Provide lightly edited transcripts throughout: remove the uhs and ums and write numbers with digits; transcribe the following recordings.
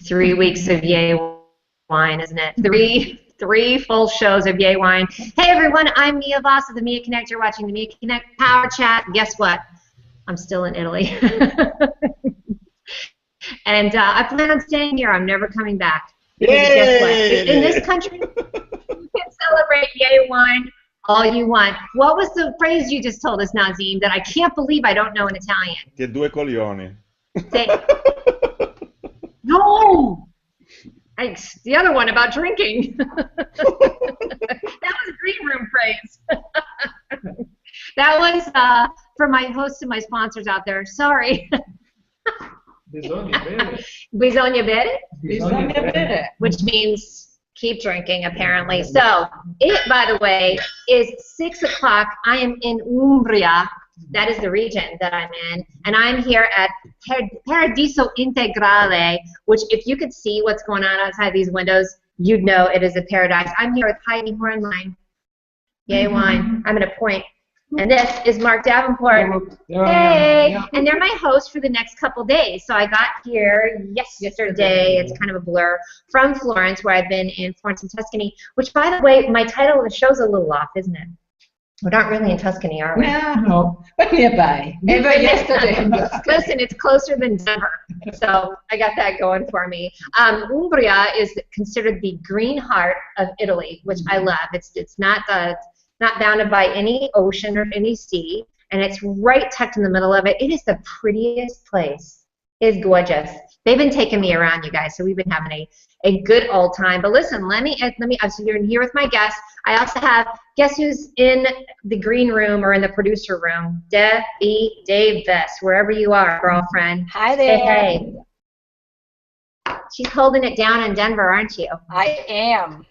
3 weeks of Yay Wine, isn't it? Three full shows of Yay Wine. Hey everyone, I'm Mia Voss of the Mia Connect. You're watching the Mia Connect Power Chat. Guess what? I'm still in Italy. And I plan on staying here. I'm never coming back. Because guess what? In this country, you can celebrate Yay Wine all you want. What was the phrase you just told us, Nazim, that I can't believe I don't know in Italian? Che due coglioni. Say, no! The other one about drinking. That was a green room phrase. That was for my hosts and my sponsors out there. Sorry. Bisogna bere. Bisogna bere? Bisogna bere. Which means keep drinking, apparently. So, it, by the way, is 6 o'clock. I am in Umbria. That is the region that I'm in. And I'm here at Paradiso Integrale, which if you could see what's going on outside these windows, you'd know it is a paradise. I'm here with Adelheid Hörnlein. Yay Wine. I'm going to point. And this is Mark Davenport. Hey! And they're my hosts for the next couple days. So I got here yesterday, it's kind of a blur, from Florence, where I've been in Florence and Tuscany, which, by the way, my title of the show's a little off, isn't it? We're not really in Tuscany, are we? No, but nearby. Never yesterday. Listen, it's closer than Denver, so I got that going for me. Umbria is considered the green heart of Italy, which I love. It's not bounded by any ocean or any sea, and it's right tucked in the middle of it. It is the prettiest place. It is gorgeous. They've been taking me around, you guys, so we've been having a good old time. But listen, let me. So you're here with my guests. I also have, guess who's in the green room or in the producer room? Debbie Davis, wherever you are, girlfriend. Hi there. Hey. She's holding it down in Denver, aren't you? I am.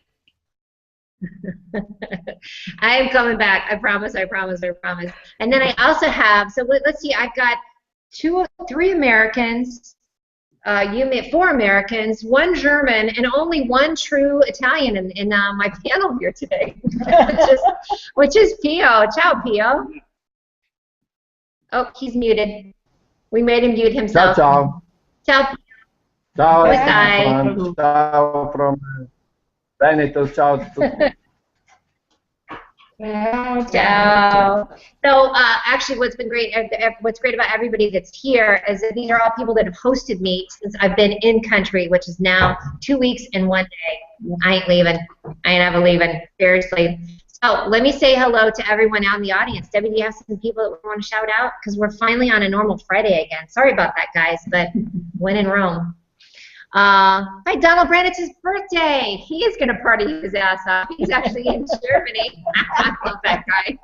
I am coming back. I promise, I promise, I promise. And then I also have, so let's see, I've got 3 Americans, 4 Americans, 1 German, and only 1 true Italian in my panel here today, which is Pio. Ciao, Pio. Oh, he's muted. We made him mute himself. Ciao, ciao. Ciao, Pio. Ciao, everyone. Ciao from Veneto. Ciao. Ciao. So actually what's great about everybody that's here is that these are all people that have hosted me since I've been in country, which is now 2 weeks and 1 day. I ain't leaving. I ain't ever leaving. Seriously. So let me say hello to everyone out in the audience. Debbie, do you have some people that we want to shout out? Because we're finally on a normal Friday again. Sorry about that, guys, but when in Rome. Hi, Donald Brand, it's his birthday. He is going to party his ass off. He's actually in Germany. I love that guy.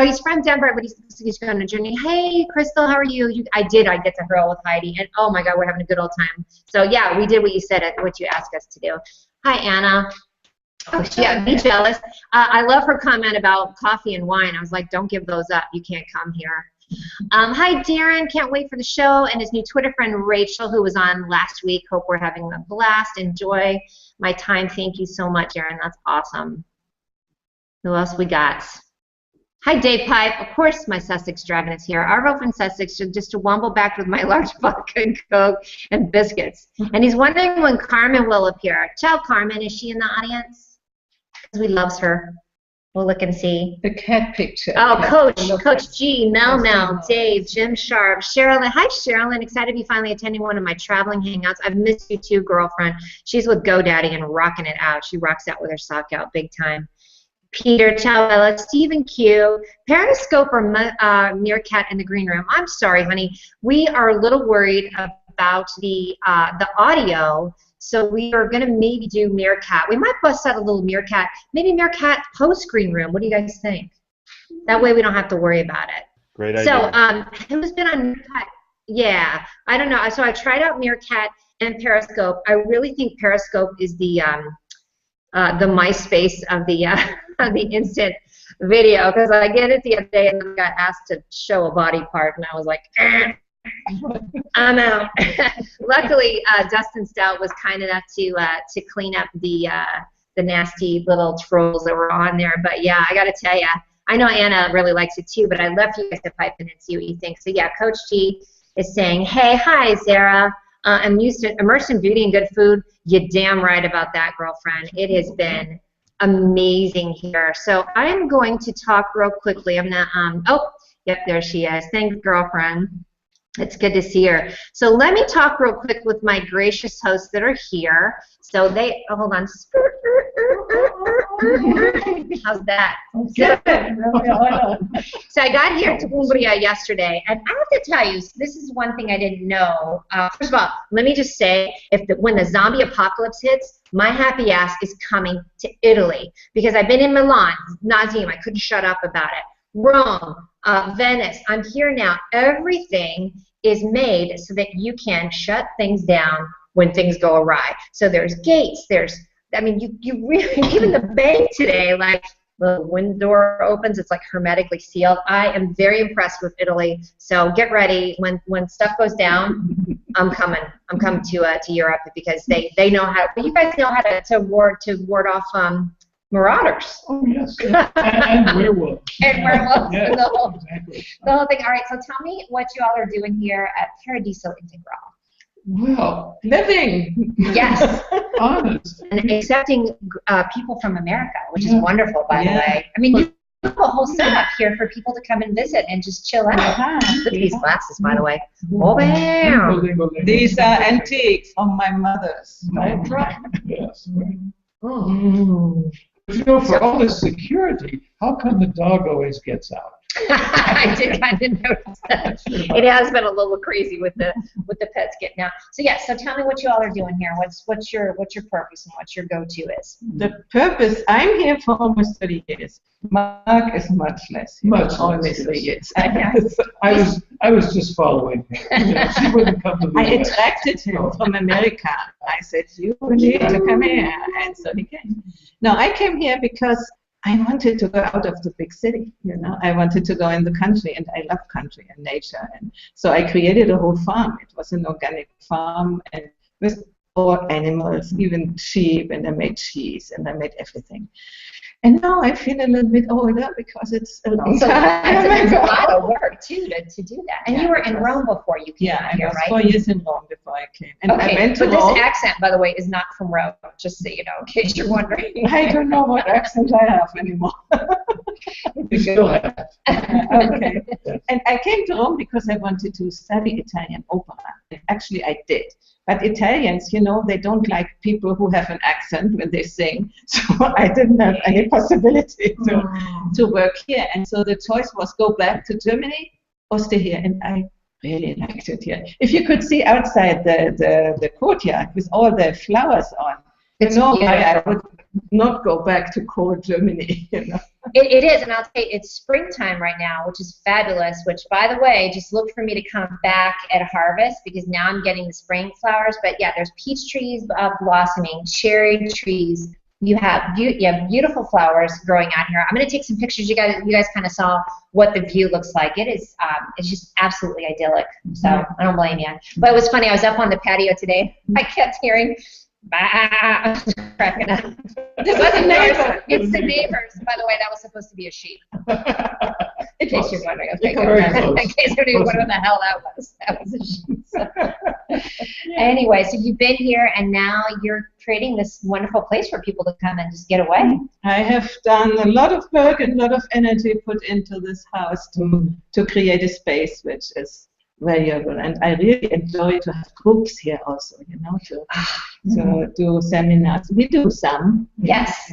He's from Denver, but he's going to Germany. Hey, Crystal, how are you? I get to hurl with Heidi, and oh my God, we're having a good old time. So yeah, we did what you said, what you asked us to do. Hi, Anna. Oh, yeah, be jealous. I love her comment about coffee and wine. I was like, don't give those up. You can't come here. Hi, Darren. Can't wait for the show. And his new Twitter friend, Rachel, who was on last week. Hope we're having a blast. Enjoy my time. Thank you so much, Darren. That's awesome. Who else we got? Hi, Dave Pipe. Of course, my Sussex Dragon is here. Our girl from Sussex just to wumble back with my large vodka and Coke and biscuits. And he's wondering when Carmen will appear. Ciao, Carmen. Is she in the audience? Because we loves her. We'll look and see. The cat picture. Oh, Coach G, Mel, Dave, Jim Sharp, Sherilyn. Hi, Sherilyn. Excited to be finally attending one of my traveling hangouts. I've missed you too, girlfriend. She's with GoDaddy and rocking it out. She rocks out with her sock out big time. Peter, ciao, Bella, Stephen Q, Periscope or Meerkat in the green room. I'm sorry, honey. We are a little worried about the audio. So we are going to maybe do Meerkat. We might bust out a little Meerkat. Maybe Meerkat post-screen room. What do you guys think? That way we don't have to worry about it. Great idea. So who's been on Meerkat? Yeah, I don't know. So I tried out Meerkat and Periscope. I really think Periscope is the MySpace of the instant video, because I get it the other day and I got asked to show a body part and I was like, I'm out. Luckily, Dustin Stout was kind enough to clean up the nasty little trolls that were on there. But yeah, I got to tell you, I know Anna really likes it too, but I'd love for you guys to pipe in and see what you think. So yeah, Coach G is saying, hey, hi, Zara. I'm used to immersed in beauty and good food. You're damn right about that, girlfriend. It has been amazing here. So I'm going to talk real quickly. I'm not, oh, yep, there she is. Thanks, girlfriend. It's good to see her. So let me talk real quick with my gracious hosts that are here. So they, oh, hold on. How's that? So I got here to Umbria yesterday, and I have to tell you, this is one thing I didn't know. First of all, let me just say, when the zombie apocalypse hits, my happy ass is coming to Italy, because I've been in Milan, nauseum, I couldn't shut up about it. Rome, Venice, I'm here now. Everything is made so that you can shut things down when things go awry. So there's gates, I mean, you really, even the bank today, like the window door opens, it's like hermetically sealed. I am very impressed with Italy. So get ready when stuff goes down. I'm coming to Europe, because they know how. You guys know how to ward off marauders. Oh yes, and werewolves. And werewolves. Yeah, the whole exactly. thing. All right. So tell me what you all are doing here at Paradiso Integrale. Well, Living. Yes. honest. And accepting people from America, which is wonderful, by the way. I mean, you have a whole setup here for people to come and visit and just chill out. Look at these glasses, by the way. Oh, bam. These are antiques from my mother's. Yes. But you know, for all this security, how come the dog always gets out? I did kind of notice that. It has been a little crazy with the pets getting out. So yeah, so tell me what you all are doing here. What's your purpose and what your go-to is? The purpose, I'm here for almost 30 years. Mark is much less. Only 3 years. I was just following her. You know, she wouldn't come to me. I attracted him from America. I said, you need to come here. And so he came. No, I came here because I wanted to go out of the big city, you know. I wanted to go in the country, and I love country and nature. And so I created a whole farm. It was an organic farm, and with all animals, even sheep, and I made cheese, and I made everything. And now I feel a little bit older because it's a long time. It's a lot of work too to do that. And you were in Rome before you came I here, was right? 4 years in Rome before I came. And okay, I went to but Rome. this accent, by the way, is not from Rome, just so you know, in case you're wondering. I don't know what accent I have anymore. You still have. Okay. And I came to Rome because I wanted to study Italian opera. Actually, I did. But Italians, you know, they don't like people who have an accent when they sing. So I didn't have any possibility to work here. And so the choice was go back to Germany or stay here. And I really liked it here. If you could see outside the courtyard with all the flowers on, you know why I would not go back to cold Germany, you know. It is, and I'll tell you, it's springtime right now, which is fabulous, which, by the way, just look for me to come back at harvest, because now I'm getting the spring flowers. But yeah, there's peach trees blossoming, cherry trees. You have beautiful flowers growing out here. I'm going to take some pictures. You guys kind of saw what the view looks like. It is it's just absolutely idyllic. So I don't blame you. But it was funny. I was up on the patio today. I kept hearing bah, cracking up. This wasn't neighbors. It's the neighbors. By the way, that was supposed to be a sheep. In case you're wondering. Okay, in case you're wondering what the hell that was. That was a sheep. So. Anyway, so you've been here, and now you're creating this wonderful place for people to come and just get away. I have done a lot of work and a lot of energy put into this house to create a space which is valuable, and I really enjoy to have groups here also, you know, to do seminars. We do some. Yes,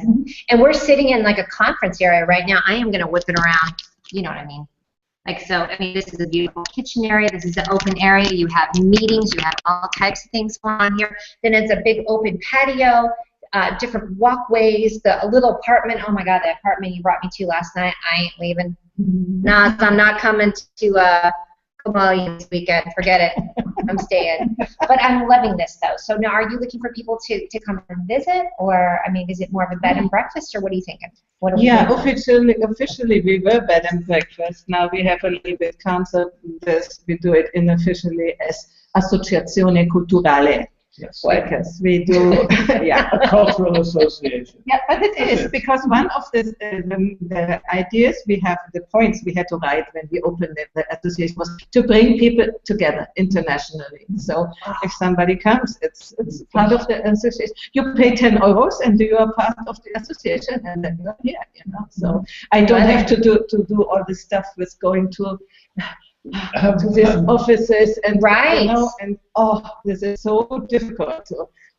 and we're sitting in like a conference area right now. I am going to whip it around, you know what I mean? Like, so, I mean, this is a beautiful kitchen area. This is an open area. You have meetings. You have all types of things going on here. Then it's a big open patio, different walkways, a little apartment. Oh, my God, the apartment you brought me to last night, I ain't leaving. Nah, I'm not coming to this weekend. Forget it. I'm staying. But I'm loving this, though. So now, are you looking for people to come and visit, or I mean, is it more of a bed and breakfast, or what are you thinking? Officially we were bed and breakfast. Now we have a little bit concept. We do it unofficially as Associazione Culturale. Yes. Workers, we do, yeah. A cultural association. Yeah, but it is, because one of the ideas we have, the points we had to write when we opened the association was to bring people together internationally. So if somebody comes, it's part of the association. You pay 10 euros and you are part of the association, and then you're here, you know. So I don't have to do all this stuff with going to these offices and you know, and this is so difficult.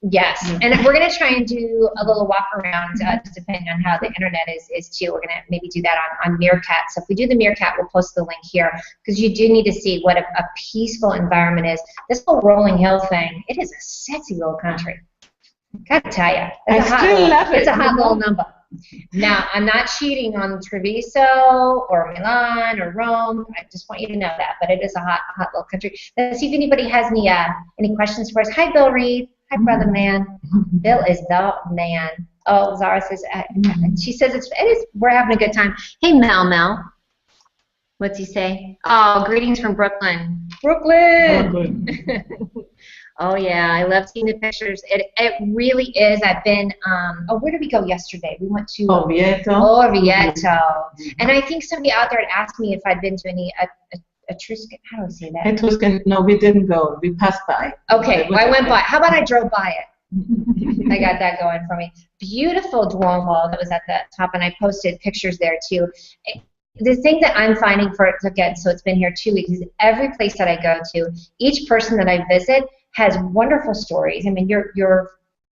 Yes, and we're going to try and do a little walk around, just depending on how the internet is too. We're going to maybe do that on Meerkat. So if we do the Meerkat, we'll post the link here, because you do need to see what a peaceful environment is. This whole rolling hill thing, it is a sexy little country. Gotta tell you, it's a hot little number. Now, I'm not cheating on Treviso or Milan or Rome. I just want you to know that. But it is a hot little country. Let's see if anybody has any questions for us. Hi, Bill Reed. Hi, brother man. Bill is the man. Oh, Zara says, she says it is. We're having a good time. Hey, Mel. What's he say? Oh, greetings from Brooklyn. Brooklyn. Oh yeah, I love seeing the pictures. It really is. I've been. Where did we go yesterday? We went to Orvieto. And I think somebody out there had asked me if I'd been to any Etruscan. How do I say that? Etruscan. No, we didn't go. We passed by. Okay, well, I went by. How about I drove by it? I got that going for me. Beautiful Duomo that was at the top, and I posted pictures there too. The thing that I'm finding for it, again, so it's been here 2 weeks, is every place that I go to, each person that I visit has wonderful stories. I mean, you're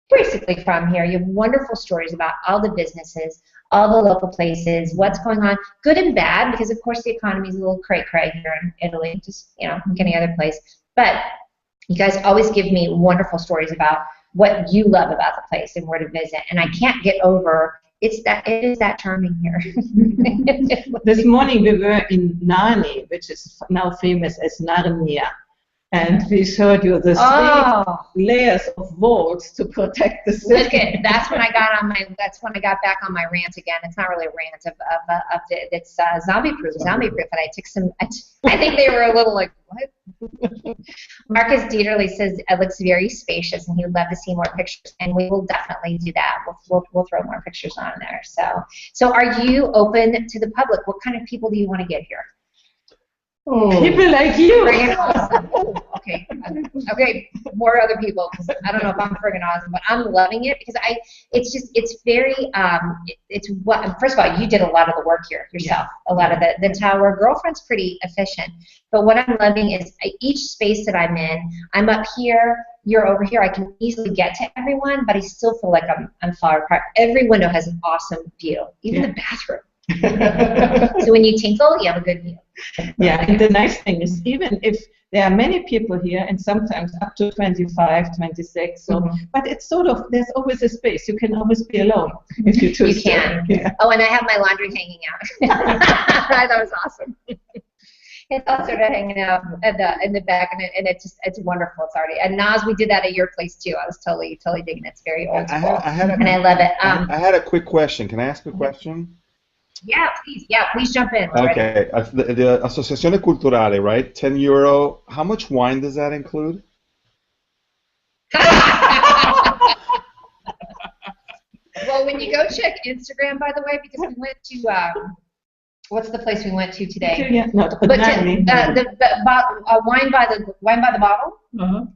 basically from here. You have wonderful stories about all the businesses, all the local places, what's going on, good and bad, because of course the economy is a little cray-cray here in Italy, just, you know, like any other place. But you guys always give me wonderful stories about what you love about the place and where to visit, and I can't get over it is that charming here. This morning we were in Narni, which is now famous as Narnia. And we showed you the 3 layers of walls to protect the city. Okay, that's when I got back on my rant again. It's not really a rant it's zombie proof, and I took some. I think they were a little like, what? Marcus Dieterle says it looks very spacious, and he would love to see more pictures, and we will definitely do that. We'll throw more pictures on there. So are you open to the public? What kind of people do you want to get here? People like you. Okay, more other people, because I don't know if I'm friggin' awesome, but I'm loving it because it's very, first of all, you did a lot of the work here yourself, a lot of the tower. Girlfriend's pretty efficient, but what I'm loving is each space that I'm in, I'm up here, you're over here, I can easily get to everyone, but I still feel like I'm far apart. Every window has an awesome view, even the bathroom. So when you tinkle, you have a good view. Yeah, and the nice thing is, even if there are many people here, and sometimes up to 25, 26, so, but it's sort of, there's always a space. You can always be alone if you choose. You can. Yeah. Oh, and I have my laundry hanging out. I thought it was awesome. It's all sort of hanging out in the back, and it's wonderful. It's already, and Naz, we did that at your place too. I was totally digging it. It's very old school, and I love it. I had a quick question. Can I ask a question? Yeah, please jump in. Okay, the Associazione Culturale, right? €10. How much wine does that include? Well, when you go check Instagram, by the way, because we went to what's the place we went to today? Wine by the bottle.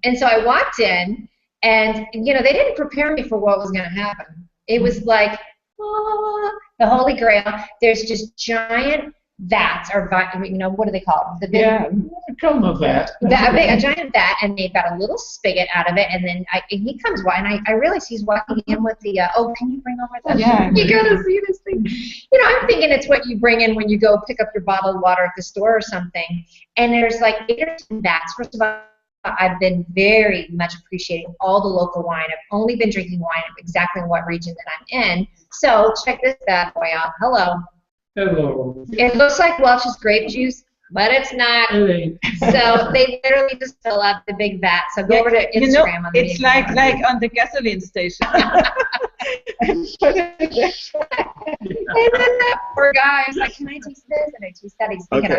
And so I walked in, and they didn't prepare me for what was going to happen. It was like, the Holy Grail. There's just giant vats, or what do they call them? Come a vat. A giant vat, and they've got a little spigot out of it, and then he comes by, and I realize he's walking in with the, can you bring over that? Yeah. You gotta see this thing. I'm thinking it's what you bring in when you go pick up your bottle of water at the store or something, and there's like 8 or 10 vats. First of all, I've been very much appreciating all the local wine. I've only been drinking wine exactly in what region that I'm in. So check this bad boy out. Hello. Hello. It looks like Welch's grape juice, but it's not. It ain't. So they literally just fill up the big vat. So go over to Instagram. You know, on the it's like on the gasoline station. And then that poor guy is like, "Can I taste this?" And I taste that. He's thinking,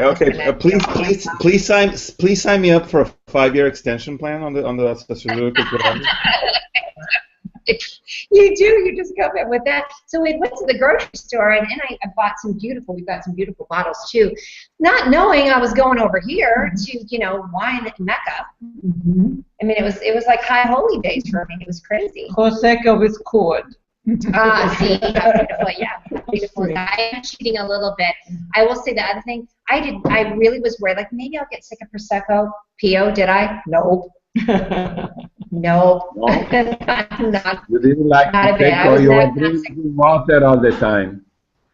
Please sign me up for a 5-year extension plan on the Associazione Culturale. You do. You just come in with that. So we went to the grocery store, and I bought we've got some beautiful bottles too, not knowing I was going over here to, wine Mecca. Mm-hmm. I mean, it was like high holy days for me. It was crazy. Prosecco with cord. See, how beautiful, yeah, beautiful. I am cheating a little bit. I will say the other thing, I really was worried, like maybe I'll get sick of Prosecco. P.O., did I? Nope. Nope. No. Not You didn't like Not a bit. I Prosecco, was you not were drinking water all the time.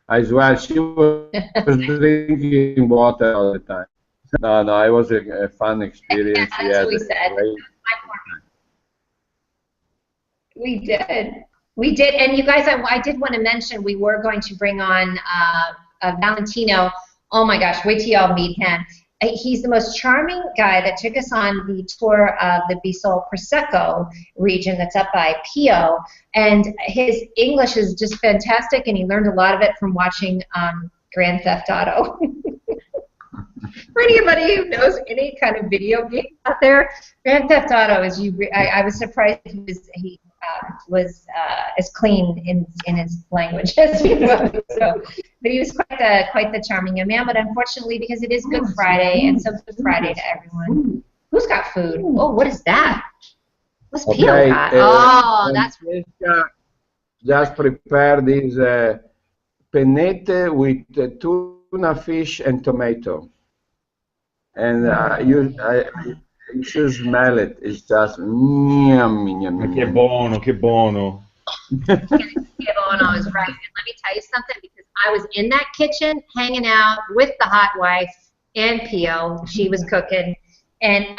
I swear, she was drinking water all the time. No, it was a fun experience. That's what we said. We did, and you guys, I did want to mention we were going to bring on Valentino. Oh my gosh, wait till y'all meet him. He's the most charming guy that took us on the tour of the Bisol Prosecco region that's up by Pio, and his English is just fantastic, and he learned a lot of it from watching Grand Theft Auto. For anybody who knows any kind of video game out there, Grand Theft Auto is I was surprised he was as clean in his language as he was. So, but he was quite the charming young man. But unfortunately, because it is Good Friday, and so Good Friday to everyone. Who's got food? Oh, what is that? What's Pio got? Oh, that's. Just prepare this pennette with tuna fish and tomato. And you should smell it. It's just yum, yum, yum. Che buono, che buono. Che buono is right. And let me tell you something, because I was in that kitchen hanging out with the hot wife and Pio. She was cooking, and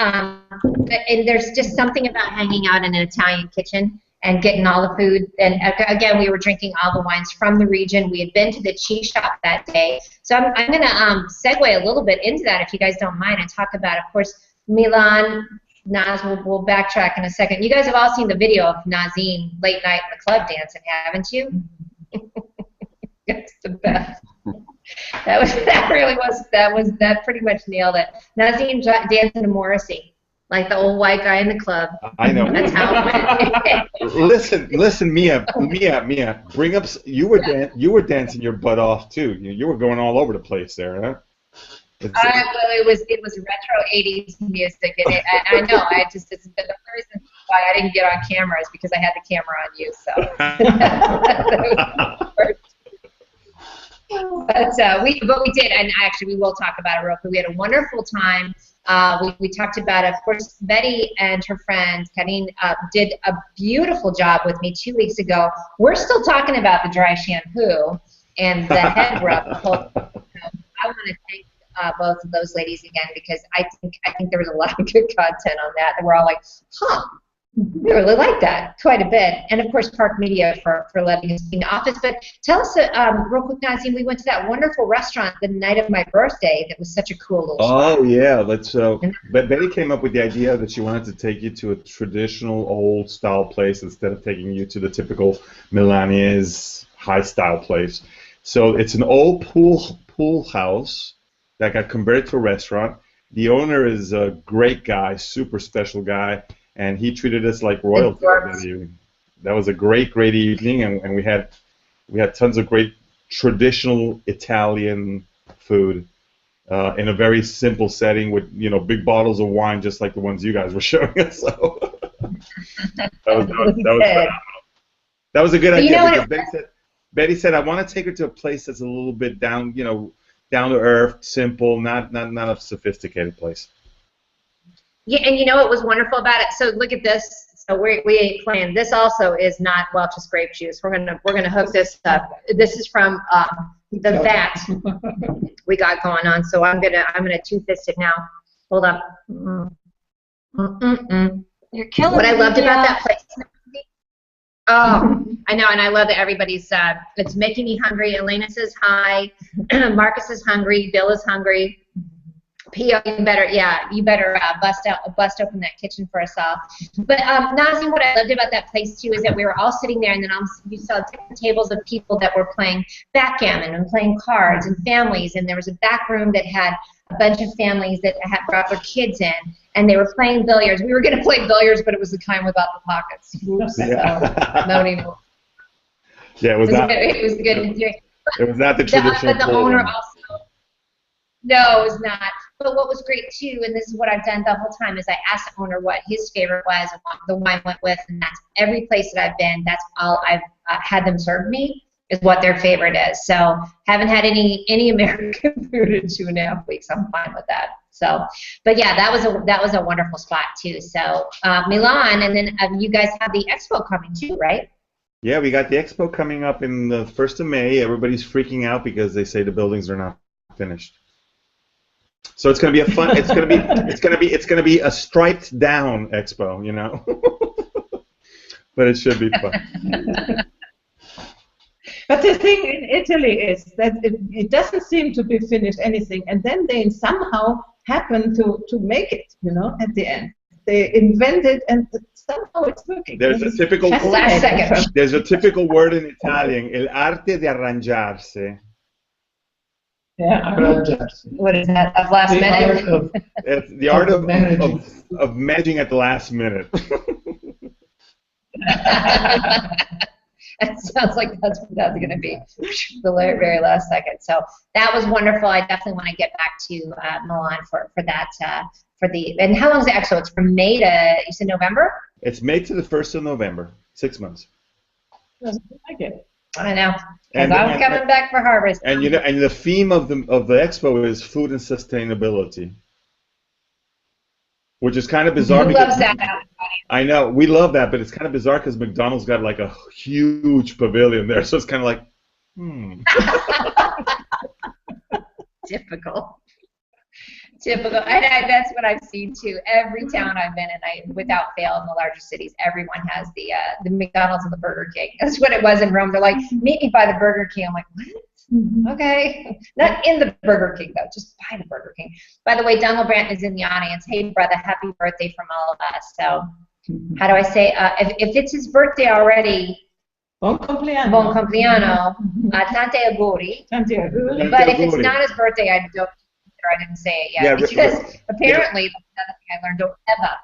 there's just something about hanging out in an Italian kitchen and getting all the food. And again, we were drinking all the wines from the region. We had been to the cheese shop that day. So I'm going to segue a little bit into that, if you guys don't mind, and talk about, of course, Milan. Naz, we'll backtrack in a second. You guys have all seen the video of Nazim late night in the club dancing, haven't you? That's the best. That pretty much nailed it. Nazim dancing to Morrissey. Like the old white guy in the club. I know. That's how it went. Listen, Mia. Bring up. You were dancing your butt off too. You were going all over the place there, huh? Well, it was retro '80s music, and I know. It's the reason why I didn't get on camera is because I had the camera on you. So. But we did, and actually we will talk about it real quick. We had a wonderful time. We talked about, of course, Betty and her friend Karine did a beautiful job with me 2 weeks ago. We're still talking about the dry shampoo and the head rub. I want to thank both of those ladies again, because I think there was a lot of good content on that. And we're all like, huh. I really like that quite a bit. And, of course, Park Media for letting us be in the office. But tell us, real quick, Nazim, we went to that wonderful restaurant the night of my birthday that was such a cool little spot. Oh, yeah. Let's. But Betty came up with the idea that she wanted to take you to a traditional old-style place instead of taking you to the typical Milanese high-style place. So it's an old pool house that got converted to a restaurant. The owner is a great guy, super special guy. And he treated us like royalty that evening. That was a great evening, and we had tons of great traditional Italian food in a very simple setting with big bottles of wine, just like the ones you guys were showing us. So that was a good idea. Because Betty said I want to take her to a place that's a little bit down to earth, simple, not a sophisticated place. Yeah, and you know what was wonderful about it? So look at this. So we ain't playing. This also is not Welch's grape juice. We're gonna hook this up. This is from the vat we got going on. So I'm gonna two-fist it now. Hold up. You're killing what I loved me, about that place. Oh, I know, and I love that everybody's. It's making me hungry. Elena says hi. Marcus is hungry. Bill is hungry. Pio, you better bust open that kitchen for us all. But Nazi, what I loved about that place too is that we were all sitting there, and then you saw different tables of people that were playing backgammon and playing cards and families, and there was a back room that had a bunch of families that had brought their kids in, and they were playing billiards. We were going to play billiards, but it was the kind without the pockets. Oops. Yeah. So, no need more. Yeah, it was not. It was good. It was not the traditional. But the owner also. No, it was not. But what was great too, and this is what I've done the whole time, is I asked the owner what his favorite was and what the wine went with, and that's every place that I've been. That's all I've had them serve me is what their favorite is. So haven't had any American food in 2.5 weeks. I'm fine with that. So, but yeah, that was a wonderful spot too. So Milan, and then you guys have the expo coming too, right? Yeah, we got the expo coming up in the 1st of May. Everybody's freaking out because they say the buildings are not finished. So it's going to be a fun. It's going to be a striped down expo, you know. But it should be fun. But the thing in Italy is that it doesn't seem to be finished anything, and then they somehow happen to make it, you know, at the end. They invent it, and somehow it's working. There's a typical last second. There's a typical word in Italian, l'arte di arrangiarsi. Yeah, arrangiarsi. What is that? Of last The minute? art of It's the art of managing. of managing at the last minute. It sounds like that's going to be the very last second. So that was wonderful. I definitely want to get back to Milan for that. And how long is the expo? It's from May to, you said November? It's May to the 1st of November, 6 months. Doesn't like it. I know. Because I'm coming back for harvest. And you know, and the theme of the expo is food and sustainability, which is kind of bizarre. Who loves that? I know, we love that, but it's kind of bizarre because McDonald's got like a huge pavilion there, so it's kind of like, Typical. That's what I've seen too. Every town I've been in, without fail, in the larger cities, everyone has the McDonald's and the Burger King. That's what it was in Rome. They're like, meet me by the Burger King. I'm like, what? Okay. Not in the Burger King, though. Just by the Burger King. By the way, Donald Brandt is in the audience. Hey, brother, happy birthday from all of us. So, how do I say, if it's his birthday already, Buon compleanno. buon compleanno, tanti auguri. Tanti auguri. But if it's not his birthday, I didn't say it yet. Yeah, because apparently, that's another thing I learned, don't ever,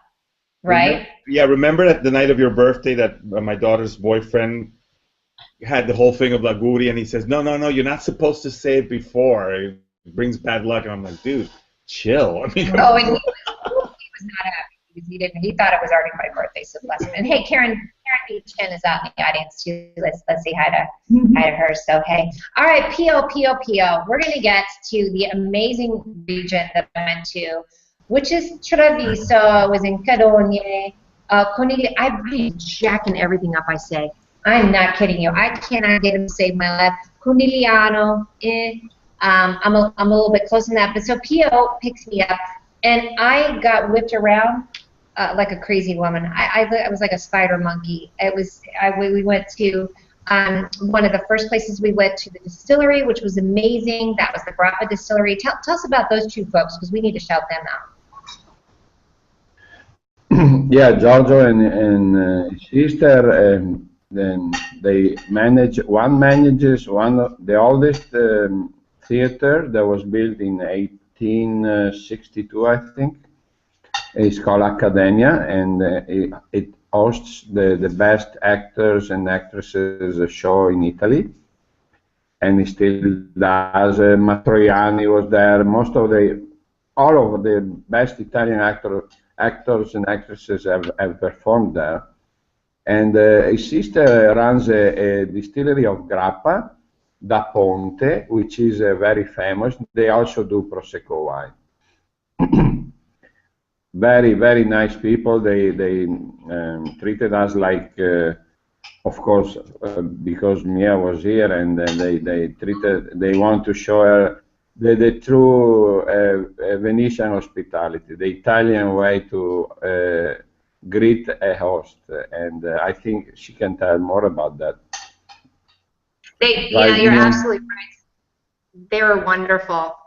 right? Remember that the night of your birthday that my daughter's boyfriend had the whole thing of auguri, and he says, no, you're not supposed to say it before. It brings bad luck. And I'm like, dude, chill. I mean, Oh, and he was not happy. He thought it was already my birthday, so bless him. And hey, Karen B. Chin is out in the audience too. Let's say hi to her. So hey, all right, Pio. We're gonna get to the amazing region that I went to, which is Treviso. I was in Cadogne, Conigli. I'm jacking everything up I say. I'm not kidding you. I cannot get him to save my life. Conigliano. I'm a little bit close on that, but so Pio picks me up, and I got whipped around like a crazy woman. I was like a spider monkey. We went to one of the first places we went to, the distillery, which was amazing. That was the Grappa Distillery. Tell us about those two folks, because we need to shout them out. Yeah, Giorgio and his sister, then they manage. One manages the oldest theater that was built in 1862, I think. It's called Accademia, and it hosts the best actors and actresses show in Italy, and it still does. Mastroianni was there. All of the best Italian actors and actresses have performed there. And his sister runs a distillery of Grappa, Da Ponte, which is very famous. They also do Prosecco wine. Very, very nice people. They treated us like, of course, because Mia was here, and they want to show her the true Venetian hospitality, the Italian way to greet a host, and I think she can tell more about that. Yeah, you're absolutely right. They were wonderful.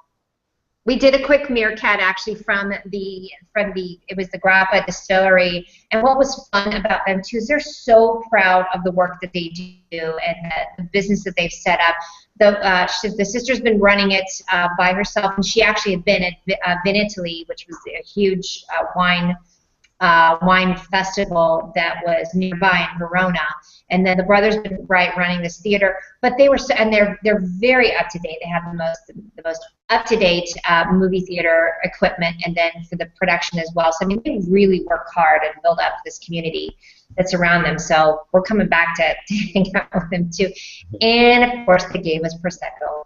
We did a quick meerkat actually from the it was the Grappa distillery, and what was fun about them too is they're so proud of the work that they do and the business that they've set up. The sister's been running it by herself, and she actually had been at Vinitaly, which was a huge wine festival that was nearby in Verona, and then the brothers been running this theater, but they were and they're very up to date. They have the most up to date movie theater equipment, and then for the production as well. So I mean, they really work hard and build up this community that's around them. So we're coming back to hang out with them too, and of course they gave us prosecco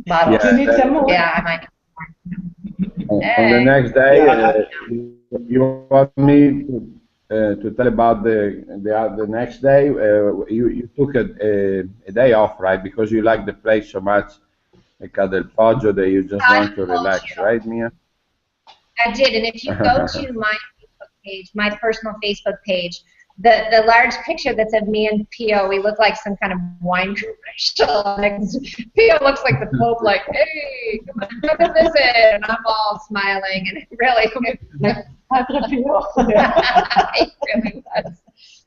bottles. Yeah, You need some more? Yeah, I might. On the next day, you want me to tell about the next day? You took a day off, right? Because you like the place so much, like Del Poggio, that you just want to relax, right, Mia? I did, and if you go to my Facebook page, my personal Facebook page, the large picture that's of me and Pio, we look like some kind of wine commercial. Like, Pio looks like the Pope, like, hey, come on, come and visit, and I'm all smiling, and it really, it really was.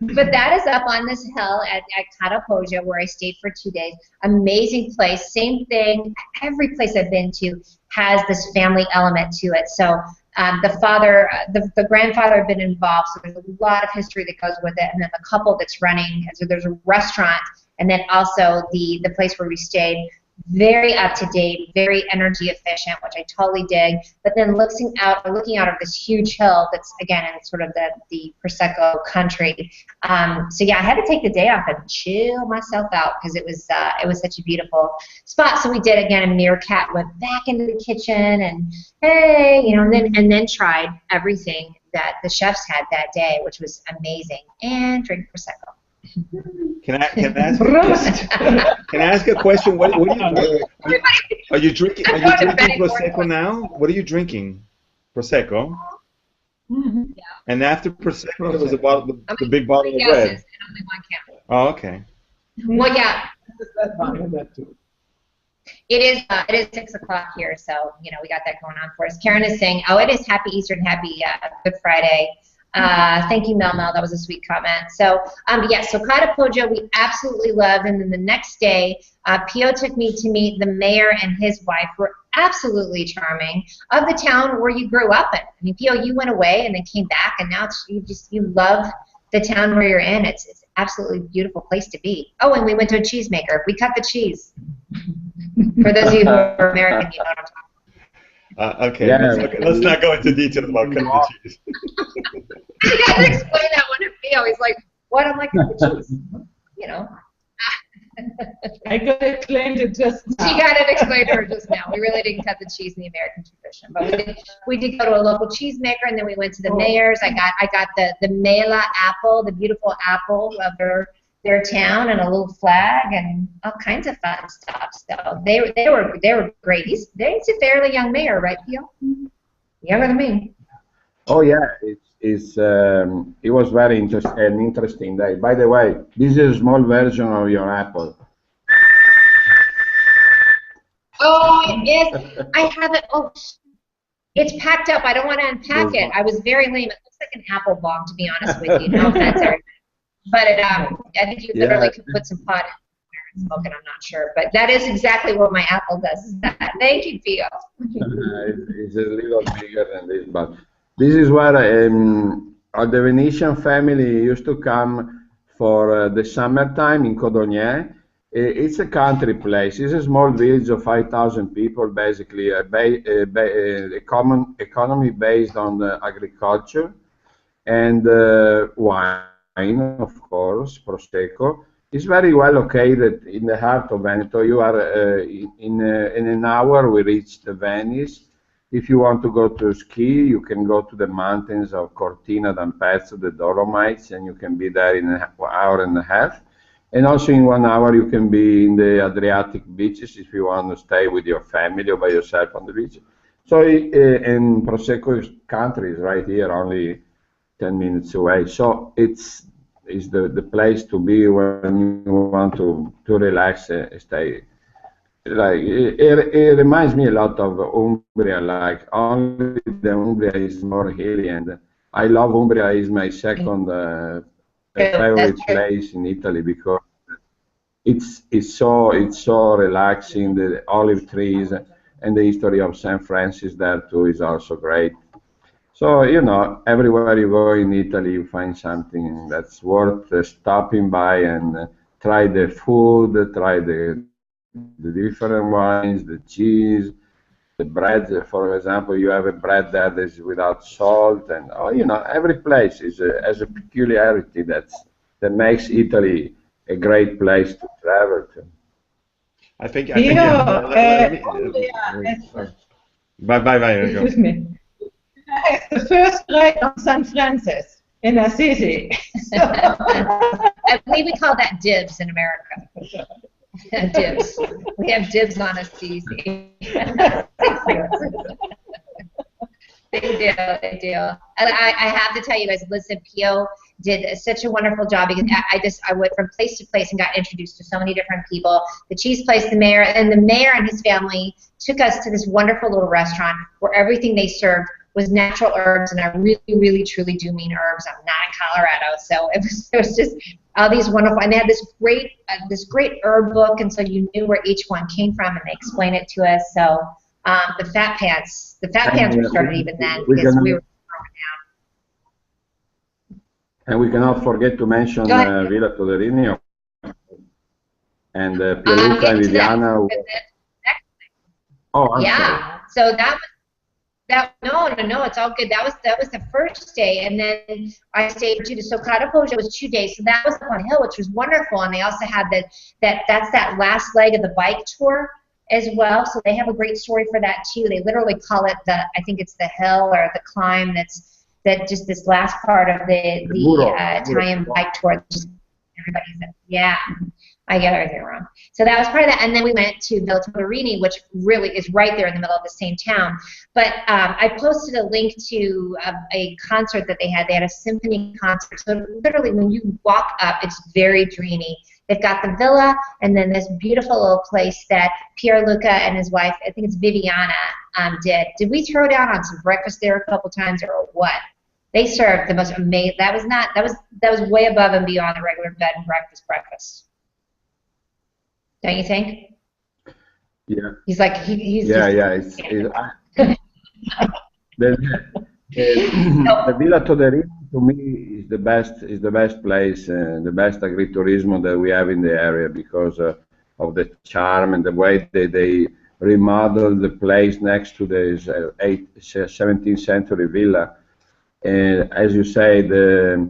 But that is up on this hill at Curator, where I stayed for 2 days. Amazing place. Same thing. Every place I've been to has this family element to it. So the grandfather had been involved, so there's a lot of history that goes with it. And then the couple that's running, so there's a restaurant, and then also the place where we stayed. Very up to date, very energy efficient, which I totally dig. But then looking out of this huge hill that's again in sort of the Prosecco country. So yeah, I had to take the day off and chill myself out because it was such a beautiful spot. So we did again a meerkat, went back into the kitchen and hey, you know, and then tried everything that the chefs had that day, which was amazing, and drink Prosecco. Can I ask a question? What are you drinking Prosecco now? What are you drinking? Prosecco. Mm-hmm. Yeah. And after Prosecco, it was about the big bottle of red. Oh, okay. Well, yeah. That too. It is 6 o'clock here, so you know we got that going on for us. Karen is saying, "Oh, it is happy Easter and happy Good Friday." Thank you, Mel. That was a sweet comment. So, yes, so Curator we absolutely loved, and then the next day, Pio took me to meet the mayor and his wife, who were absolutely charming, of the town where you grew up in. I mean, Pio, you went away and then came back, and now you love the town where you're in. It's absolutely beautiful place to be. Oh, and we went to a cheesemaker. We cut the cheese. For those of you who are American, you know what I'm talking about. Okay, Yeah. let's not go into details about cutting the cheese. I gotta explain that one to Pio. He's like, "What?" I'm like, "Cut the cheese." You know. I got it explained it just now. She got it explained to her just now. We really didn't cut the cheese in the American tradition, but we did go to a local cheesemaker, and then we went to the mayor's. I got the Mela apple, the beautiful apple of their town, and a little flag, and all kinds of fun stuff. So they were great. He's a fairly young mayor, right, Pio? Younger than me. Oh yeah, it was very an interesting day. By the way, this is a small version of your apple. Oh, yes, I have it. Oh, it's packed up. I don't want to unpack it. I was very lame. It looks like an apple bong, to be honest with you. No offense, Eric. But I think you literally could put some pot in there and smoke it. I'm not sure, but that is exactly what my apple does. Thank you, Pio. It's a little bigger than this, but this is where the Venetian family used to come for the summertime in Codognier. It's a country place. It's a small village of 5,000 people, basically, a common economy based on agriculture and wine, of course, Prosecco. It's very well located in the heart of Veneto. You are in an hour we reach Venice. If you want to go to ski, you can go to the mountains of Cortina d'Ampezzo, the Dolomites, and you can be there in an hour and a half. And also in 1 hour you can be in the Adriatic beaches if you want to stay with your family or by yourself on the beach. So and Prosecco country is right here, only 10 minutes away. So it's the place to be when you want to relax and stay like it reminds me a lot of Umbria. Like only the Umbria is more hilly, and I love Umbria. Is my second favorite place in Italy because it's so relaxing. The olive trees and the history of St. Francis there too is also great. So everywhere you go in Italy, you find something that's worth stopping by and try the food, try the different wines, the cheese, the bread. For example, you have a bread that is without salt, and every place has a peculiarity that makes Italy a great place to travel to. I think. Bye. Excuse me. It's the first grade on San Francis in Assisi. I believe we call that dibs in America. Dibs. We have dibs on Assisi. Big deal. And I have to tell you guys, listen, Pio did such a wonderful job because I went from place to place and got introduced to so many different people. The cheese place, the mayor and his family took us to this wonderful little restaurant where everything they served was natural herbs, and I really, really, truly do mean herbs. I'm not in Colorado, so it was just all these wonderful, and they had this great herb book, and so you knew where each one came from, and they explained it to us. So the fat pants were started even then because we were throwing down. And we cannot forget to mention Villa Toderini and Pierluca and Viviana. Oh, yeah. So no, it's all good. That was the first day, and then I stayed to the Socata Poggio. It was 2 days, so that was up on hill, which was wonderful. And they also had that last leg of the bike tour as well. So they have a great story for that too. They literally call it I think it's the hill or the climb just this last part of the Italian bike tour. Yeah. I get everything wrong. So that was part of that. And then we went to Villa Toderini, which really is right there in the middle of the same town. But I posted a link to a concert that they had. They had a symphony concert. So literally when you walk up, it's very dreamy. They've got the villa and then this beautiful little place that Pierluca and his wife, I think it's Viviana, did. Did we throw down on some breakfast there a couple times or what? They served the most amazing. That was way above and beyond the regular bed and breakfast. Don't you think? Yeah. He's like he's. Yeah. The Villa Toderini to me is the best place, the best agriturismo that we have in the area because of the charm and the way they remodeled the place next to the 17th century villa. And as you say, the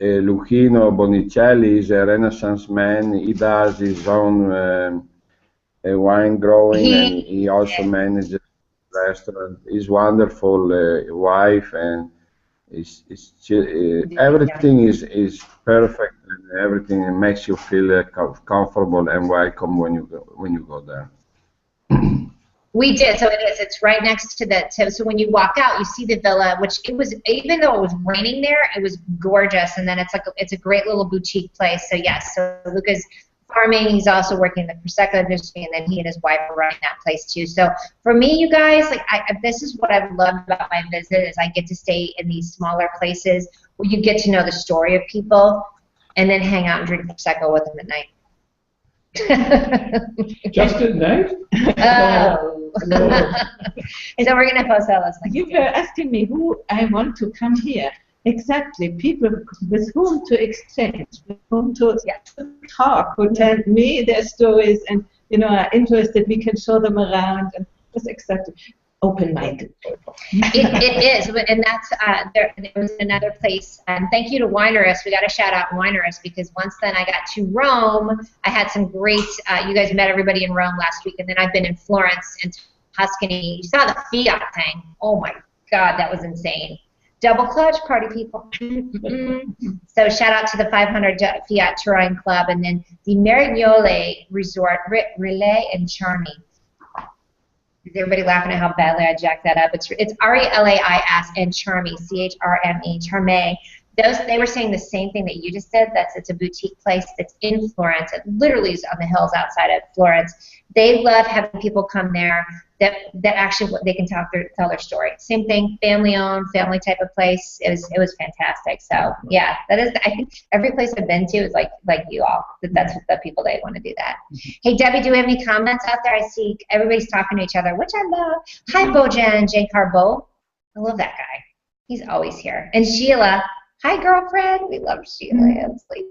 Luchino Bonicelli is a Renaissance man. He does his own wine growing, and he also manages a restaurant. He's wonderful wife, and everything is perfect, and everything makes you feel comfortable and welcome when you go there. We did, so it is. It's right next to so when you walk out, you see the villa, which it was, even though it was raining there, it was gorgeous, and then it's a great little boutique place. So yes, so Luca's farming. He's also working in the Prosecco industry, and then he and his wife are running that place too. So for me, you guys, this is what I've loved about my visit is I get to stay in these smaller places where you get to know the story of people, and then hang out and drink Prosecco with them at night. Just at night? Oh. So we're gonna post that list. You were asking me who I want to come here. Exactly, people with whom to exchange, with whom to talk, who tell me their stories, and are interested. We can show them around, and just exactly open-minded. It is, and that's there was another place. Thank you to Winerist. We got to shout out Winerist because once then I got to Rome. I had some great. You guys met everybody in Rome last week, and then I've been in Florence and Tuscany. You saw the Fiat thing. Oh my God, that was insane. Double clutch party people. So shout out to the 500 Fiat Touring Club, and then the Merignole Resort, Relais and Charmy. Is everybody laughing at how badly I jacked that up? It's R-E-L-A-I-S and Charmy, C-H-R-M-E, Charme. They were saying the same thing that you just did. It's a boutique place that's in Florence. It literally is on the hills outside of Florence. They love having people come there that actually they can tell their story. Same thing, family owned, family type of place. It was fantastic. So yeah, that is. I think every place I've been to is like you all. That's the people that want to do that. Hey Debbie, do we have any comments out there? I see everybody's talking to each other, which I love. Hi Bojan J Carbo. I love that guy. He's always here. And Sheila. Hi, girlfriend. We love Sheila Hensley.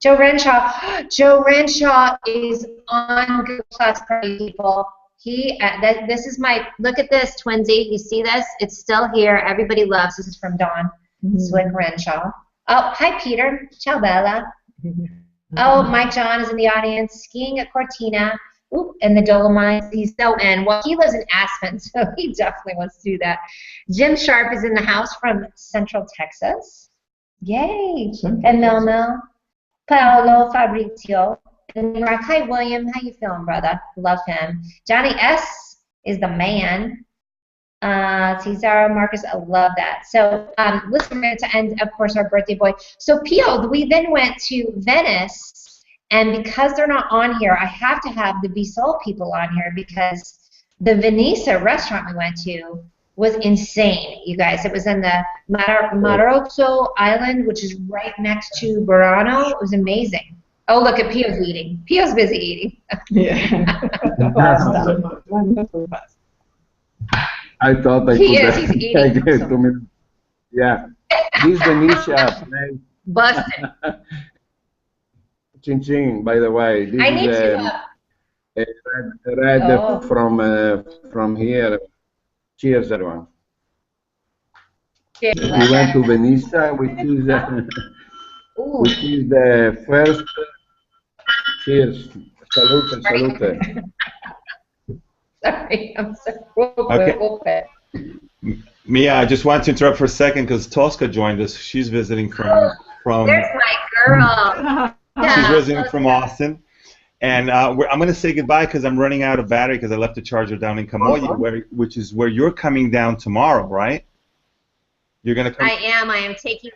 Joe Renshaw. Joe Renshaw is on Google Plus Party, people. This is my, look at this, twinsy. You see this? It's still here. Everybody loves. This is from Dawn Swick Renshaw. Oh, hi, Peter. Ciao, Bella. Oh, Mike John is in the audience. Skiing at Cortina. Oop, and the Dolomites, he's so in. Well, he lives in Aspen, so he definitely wants to do that. Jim Sharp is in the house from Central Texas. Yay. And Mel. Paolo Fabrizio. And Hi, William. How you feeling, brother? Love him. Johnny S. is the man. Cesar Marcus, I love that. So listen, we're going to end, of course, our birthday boy. So Pio, we then went to Venice. And because they're not on here, I have to have the Bisol people on here because the Venisa restaurant we went to was insane, you guys. It was in the Marozzo Island, which is right next to Burano. It was amazing. Oh, look at Pio's eating. Pio's busy eating. Yeah. I thought I He could is. He's eating. take 2 minutes. Yeah. This Venezia place. Busted. Chin Chin, by the way. This I need is to. a red from here. Cheers, everyone. Cheers. We went to Venezia, which is the first. Cheers. Salute, salute. Sorry, I'm so Okay. Mia, I just want to interrupt for a second because Tosca joined us. She's visiting from. There's my girl. She's visiting from Austin. And I'm going to say goodbye because I'm running out of battery because I left the charger down in Camoya, which is where you're coming down tomorrow, right? You're going to come. I am taking a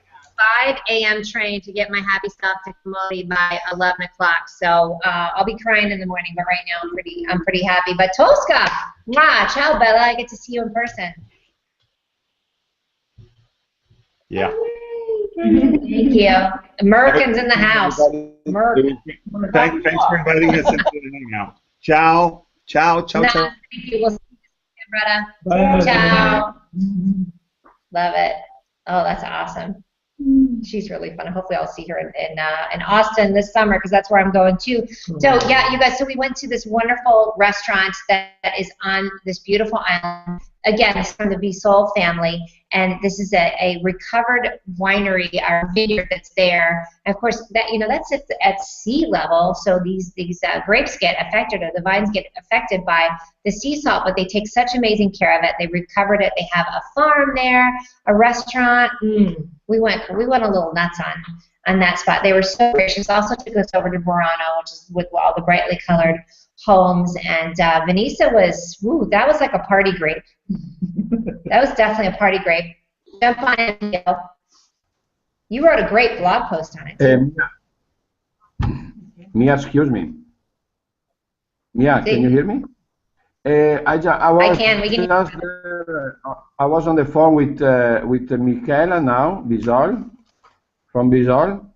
5 a.m. train to get my happy stuff to Camoya by 11 o'clock. So I'll be crying in the morning, but right now I'm pretty happy. But Tosca, mwah, ciao, Bella. I get to see you in person. Yeah. Thank you. Americans in the house. Thanks for inviting us into the hangout. Ciao. Ciao. Ciao. No, Ciao. thank you. We'll see you, Bye. Ciao. Love it. Oh, that's awesome. She's really fun. Hopefully I'll see her in Austin this summer because that's where I'm going too. So yeah, you guys, so we went to this wonderful restaurant that is on this beautiful island. Again, it's from the Bisol family, and this is a recovered winery, our vineyard that's there. And of course, that that's at sea level, so these grapes get affected, or the vines get affected by the sea salt, but they take such amazing care of it. They recovered it. They have a farm there, a restaurant. We went a little nuts on that spot. They were so gracious. Also took us over to Burano, which is with all the brightly colored homes, and Venisa was, that was like a party grape. That was definitely a party grape. Jump on it, Neil. You wrote a great blog post on it. Mia, excuse me. Mia, can you hear me? I can. We can. I was on the phone with Michaela now, Bisol, from Bisol.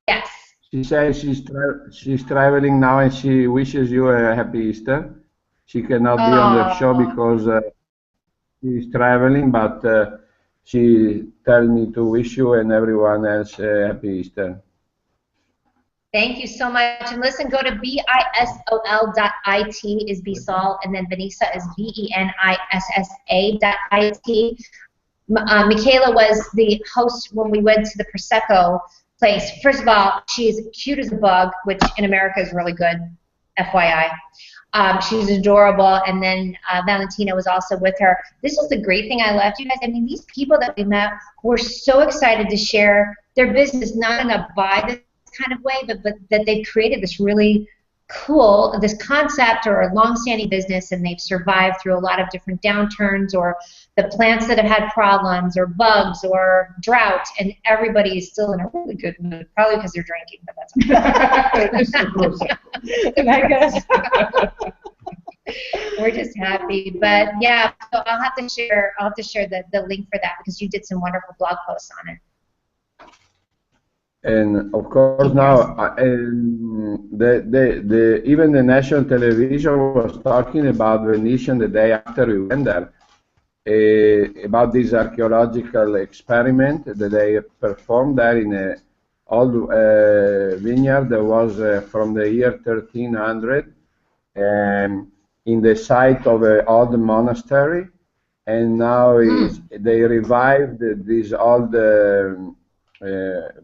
Yes. She says she's traveling now and she wishes you a happy Easter. She cannot be on the show because she's traveling, but she tells me to wish you and everyone else a happy Easter. Thank you so much. And listen, go to bisol.it is Bisol, and then Venisa is venissa.it. Michaela was the host when we went to the Prosecco place. First of all, she's cute as a bug, which in America is really good, FYI. She's adorable, and then Valentina was also with her. This was the great thing I loved, you guys. I mean, these people that we met were so excited to share their business, not in a buy this kind of way, but that they've created this really cool, this concept or a long-standing business, and they've survived through a lot of different downturns, or the plants that have had problems or bugs or drought, and everybody is still in a really good mood, probably because they're drinking, but that's okay. And I guess. We're just happy, but yeah, so I'll have to share the link for that, because you did some wonderful blog posts on it. And of course now, even the national television was talking about Venetian the day after we went there, about this archaeological experiment that they performed there in a old vineyard that was from the year 1300, in the site of an old monastery, and now they revived this old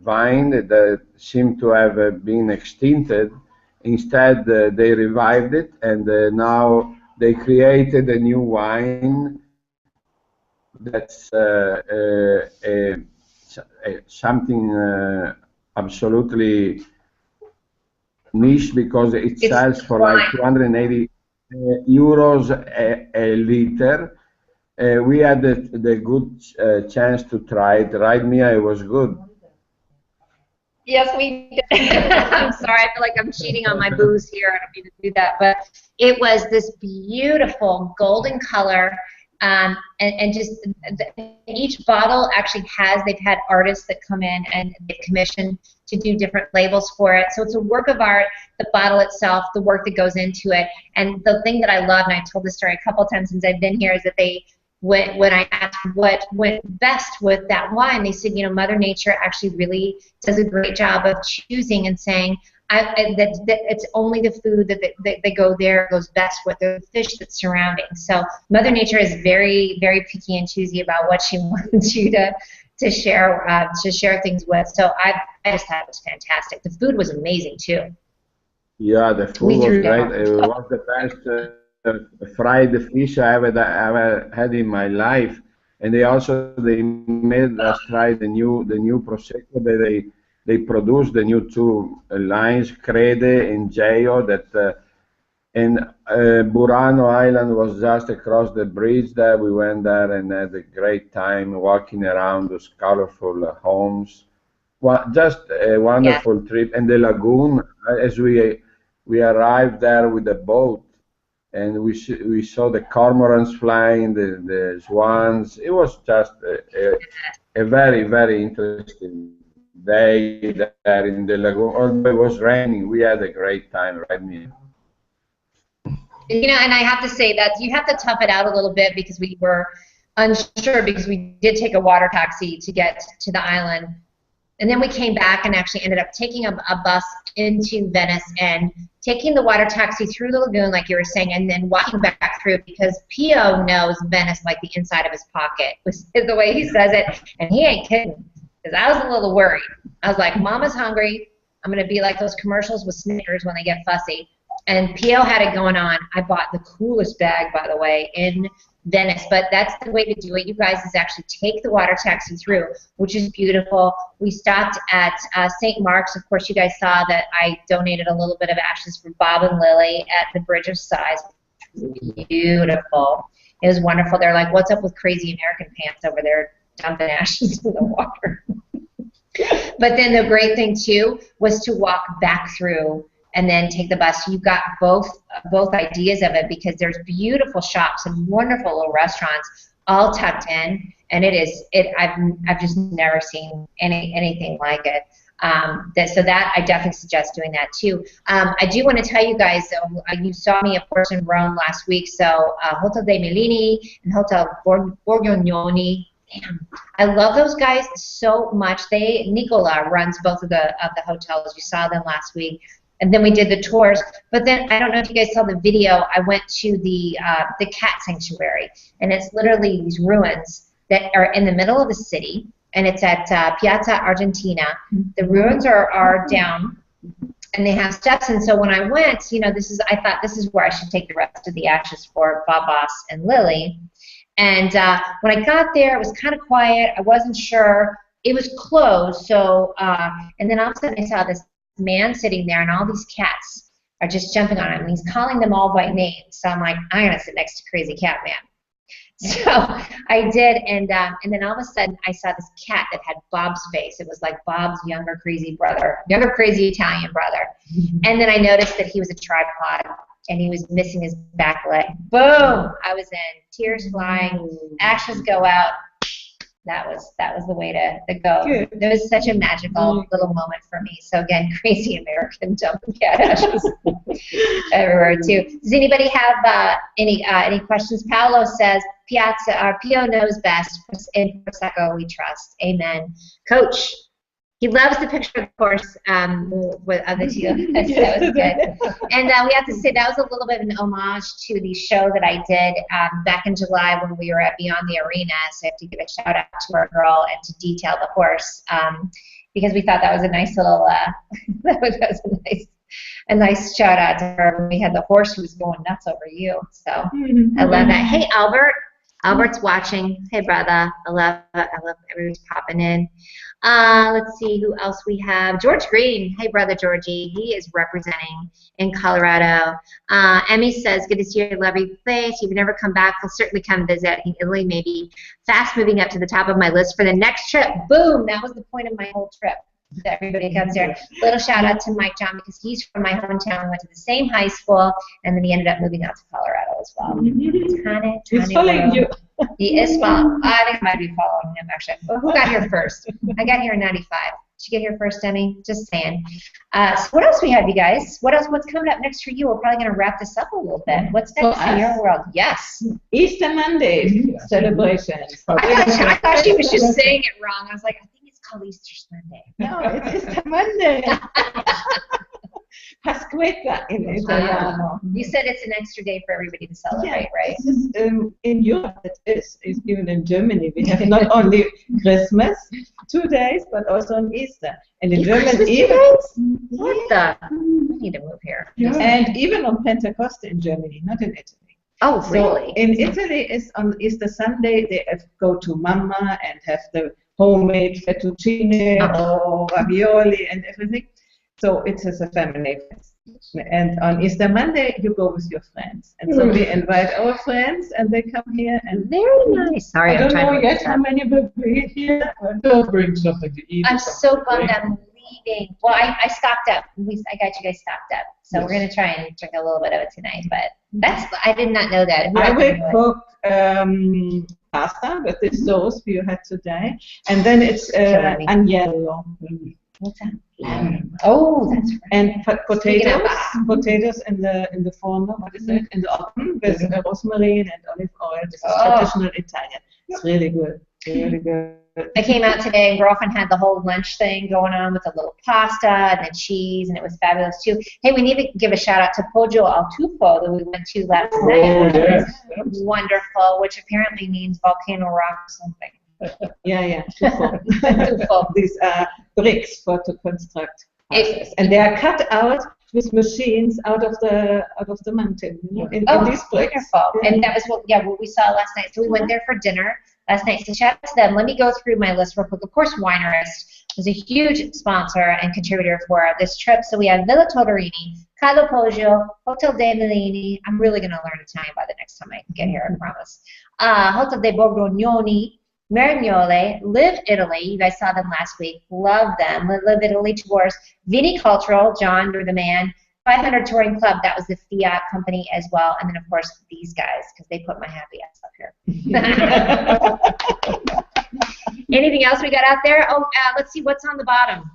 vine that seemed to have been extincted. Instead, they revived it, and now they created a new wine that's something absolutely niche, because it sells for like 280 euros a liter. We had the good chance to try it, right, Mia? It was good. Yes, we did. I'm sorry, I feel like I'm cheating on my booze here. I don't mean to do that, but it was this beautiful golden color, and just each bottle actually they've had artists that come in and they've commissioned to do different labels for it. So it's a work of art, the bottle itself, the work that goes into it. And the thing that I love, and I've told this story a couple of times since I've been here, is that when I asked what went best with that wine, they said, Mother Nature actually really does a great job of choosing and saying that it's only the food that they go there goes best with the fish that's surrounding. So Mother Nature is very, very picky and choosy about what she wants you to share things with. So I just thought it was fantastic. The food was amazing too. Yeah, the food was great. It was the best fried fish I ever had in my life, and they made us try the new prosecco that they produced, the new two lines, Crede and Geo, that and Burano Island was just across the bridge there. We went there and had a great time walking around those colorful homes. Just a wonderful trip. And the lagoon, as we arrived there with the boat, and we saw the cormorants flying, the swans. It was just a very, very interesting day there in the lagoon. Although it was raining, we had a great time, right, Mia? And I have to say that you have to tough it out a little bit, because we were unsure, because we did take a water taxi to get to the island. And then we came back and actually ended up taking a bus into Venice and taking the water taxi through the lagoon, like you were saying, and then walking back through, because Pio knows Venice like the inside of his pocket, is the way he says it. And he ain't kidding, because I was a little worried. I was like, Mama's hungry. I'm going to be like those commercials with Snickers when they get fussy. And Pio had it going on. I bought the coolest bag, by the way, in Venice, but that's the way to do it, you guys, is actually take the water taxi through, which is beautiful. We stopped at St. Mark's. Of course, you guys saw that I donated a little bit of ashes for Bob and Lily at the Bridge of Sighs. Beautiful. It was wonderful. They're like, what's up with crazy American pants over there dumping ashes in the water? But then the great thing, too, was to walk back through and then take the bus. You've got both ideas of it, because there's beautiful shops and wonderful little restaurants all tucked in, and I've just never seen anything like it. So that I definitely suggest doing that too. I do want to tell you guys, you saw me, of course, in Rome last week. So Hotel dei Mellini and Hotel Borgognoni. Damn, I love those guys so much. Nicola runs both of the hotels. You saw them last week. And then we did the tours. But then, I don't know if you guys saw the video, I went to the cat sanctuary. And it's literally these ruins that are in the middle of the city. And it's at Piazza Argentina. The ruins are down, and they have steps. And so when I went, I thought this is where I should take the rest of the ashes for Babas and Lily. And when I got there, it was kind of quiet. I wasn't sure. It was closed. So, and then all of a sudden I saw this man sitting there and all these cats. are just jumping on him. And he's calling them all by name. So I'm like, I'm going to sit next to Crazy Cat Man. So I did, and then all of a sudden I saw this cat that had Bob's face. It was like Bob's younger crazy Italian brother. And then I noticed that he was a tripod, and he was missing his back leg. Boom! I was in, tears flying, ashes go out. That was the way to go. Good. It was such a magical little moment for me. So again, crazy American dumping cat ashes everywhere too. Does anybody have any questions? Paolo says, Pio knows best. In Prosecco we trust. Amen. Coach, he loves the picture, of course, with other two. That was good. And we have to say that was a little bit of an homage to the show that I did back in July when we were at Beyond the Arena. So I have to give a shout out to our girl and to Detail the Horse because we thought that was a nice little that was a nice shout out to her when we had the horse who was going nuts over you. So I love that. Hey, Albert. Albert's watching. Hey, brother. I love everybody's popping in. Let's see who else we have. George Green. Hey, brother Georgie. He is representing in Colorado. Emmy says, good to see your lovely place. If you've never come back, we'll certainly come visit. I think Italy may be fast moving up to the top of my list for the next trip. Boom. That was the point of my whole trip. That everybody comes here. Little shout out to Mike John because he's from my hometown. We went to the same high school, and then he ended up moving out to Colorado as well. He's following you. He is following. I think I might be following him actually. Well, who got here first? I got here in '95. Did you get here first, Emmy? Just saying. So what else we have, you guys? What's coming up next for you? We're probably going to wrap this up a little bit. What's next in your world? Yes. Easter Monday celebrations. I thought she was just saying it wrong. I was like, I think it's called Easter Sunday. No, it's Easter Monday. Pasquetta in Italiano. You said it's an extra day for everybody to celebrate, right? In Europe, it is. Even in Germany, we have not only Christmas 2 days, but also on Easter. And in Germany, even what the? We need to move here. Yeah. And even on Pentecost in Germany, not in Italy. Oh, really? So in Italy, is on Easter Sunday they go to Mama and have the homemade fettuccine or ravioli and everything. So it is a family fest. And on Easter Monday, you go with your friends. And so we invite our friends, and they come here. And very nice. Sorry, I don't know yet how many will be here. They'll bring something to eat. I'm so bummed I'm leaving. Well, I stocked up. I got you guys stocked up. So we're going to try and drink a little bit of it tonight. But I did not know that. I will cook pasta with the sauce you had today. And then it's agnello. What's that? Oh, that's right. And potatoes in the forno. What is it? In the oven with rosemary and olive oil. This is traditional Italian. It's really good. Really good. I came out today and girlfriend had the whole lunch thing going on with a little pasta and then cheese, and it was fabulous too. Hey, we need to give a shout out to Poggio al Tuffo that we went to last night. Yes. Wonderful, which apparently means volcano rock or something. Yeah. Tuffo. These bricks to construct houses, and they are cut out with machines out of the mountain. In these bricks. Wonderful. Yeah. And that was what we saw last night. So we went there for dinner last night. So shout out to them. Let me go through my list real quick. Of course, Winerist was a huge sponsor and contributor for this trip. So we have Villa Toderini, Carlo Poggio, Hotel dei Mellini. I'm really going to learn Italian by the next time I get here, I promise. Hotel dei Borgognoni, Marignole, Live Italy. You guys saw them last week. Love them. Live Italy Tours. Vinicultural, John, you're the man. 500 Touring Club, that was the Fiat company as well. And then, of course, these guys, because they put my happy ass up here. Anything else we got out there? Oh, let's see what's on the bottom.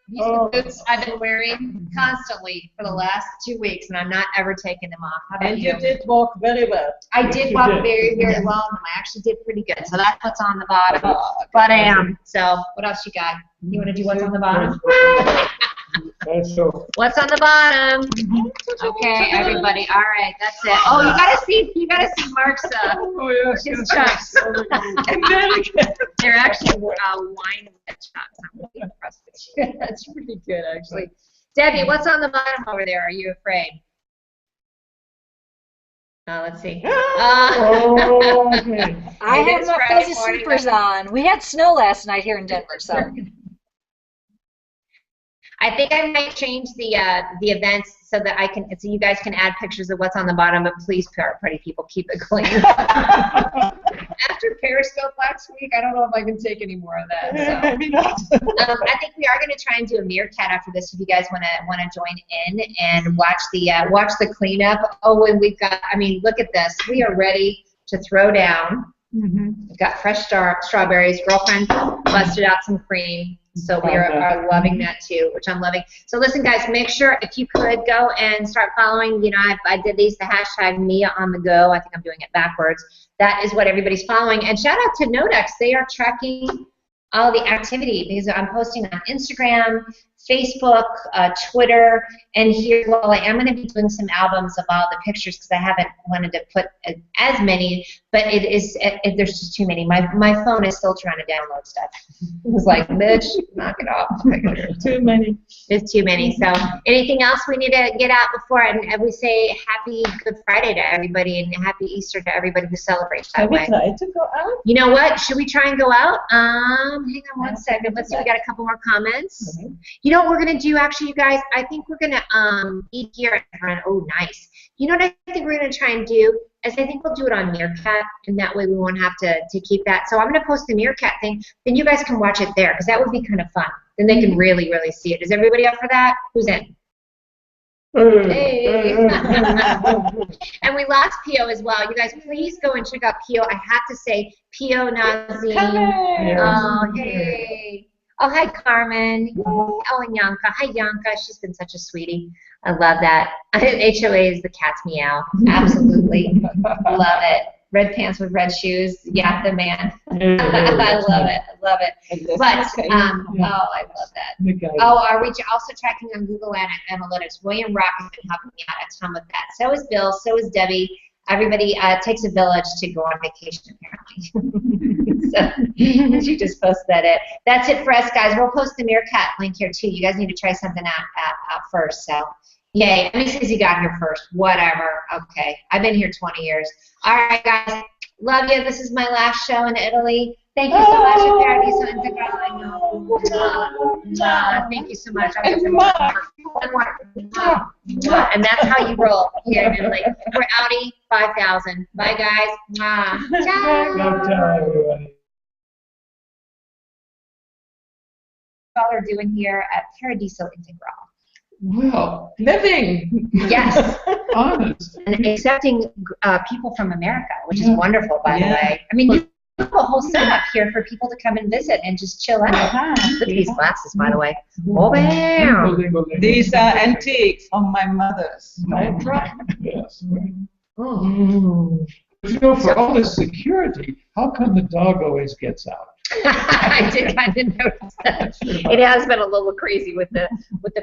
These are boots I've been wearing constantly for the last 2 weeks, and I'm not ever taking them off. How about and you did walk very well. I did walk very, very well, and I actually did pretty good. So that's what's on the bottom. But I am. So what else you got? You want to do what's on the bottom? What's on the bottom? Okay, everybody. All right, that's it. Oh, you gotta see Mark's his chucks. They're actually wine red chucks. I'm really impressed with you. That's pretty good, actually. Debbie, what's on the bottom over there? Are you afraid? Let's see. I have my fuzzy slippers on. We had snow last night here in Denver, so. I think I might change the events so that so you guys can add pictures of what's on the bottom, but please, pretty people, keep it clean. After Periscope last week, I don't know if I can take any more of that. So. Maybe not. I think we are going to try and do a meerkat after this. If you guys want to join in and watch the cleanup. Oh, and we've got. I mean, look at this. We are ready to throw down. We've got fresh strawberries. Girlfriend busted out some cream. So we are loving that too, which I'm loving. So listen, guys, make sure if you could go and start following. You know, I did the hashtag Mia on the go. I think I'm doing it backwards. That is what everybody's following. And shout out to Nodex. They are tracking all the activity because I'm posting on Instagram, Facebook, Twitter, and here, well, I am going to be doing some albums of all the pictures because I haven't wanted to put as many, but there's just too many. My phone is still trying to download stuff. It was like, bitch, knock it off. Too many. It's too many. So anything else we need to get out before, and we say happy Good Friday to everybody and happy Easter to everybody who celebrates that way. Have we tried to go out? You know what? Should we try and go out? Hang on one second. Let's see. We got a couple more comments. You know what we're gonna do, actually, you guys? I think we're gonna eat here at oh, nice. You know what I think we're gonna try and do? Is I think we'll do it on Meerkat, and that way we won't have to keep that. So I'm gonna post the Meerkat thing. Then you guys can watch it there because that would be kind of fun. Then they can really, really see it. Is everybody up for that? Who's in? Hey. And we lost Pio as well. You guys, please go and check out Pio. I have to say, Pio Nazim. Oh, hey. Oh, hi, Carmen. Oh, and Yanka. Hi, Yanka. She's been such a sweetie. I love that. HOA is the cat's meow. Absolutely. Love it. Red pants with red shoes. Yeah, the man. I love it. I love it. But, oh, I love that. Oh, are we also tracking on Google Analytics? William Rock has been helping me out a ton with that. So is Bill. So is Debbie. Everybody takes a village to go on vacation, apparently. So she just posted that. That's it for us, guys. We'll post the Meerkat link here, too. You guys need to try something out first. So, yay. Emmy says you got here first. Whatever. Okay. I've been here 20 years. All right, guys. Love you. This is my last show in Italy. Thank you so much. Paradiso Integrale. Thank you so much. And that's how you roll here in Italy. We're outie 5,000. Bye, guys. Ciao. What y'all are doing here at Paradiso Integrale? Well, living. Yes. Honest. And accepting people from America, which is wonderful, by the way. I mean, you have a whole setup here for people to come and visit and just chill out. Look at these glasses, by the way. Oh, bam. These are antique from my mother's. Right. Yes. Oh. But you know, for all this security, how come the dog always gets out? I did kind of notice that. It has been a little crazy with the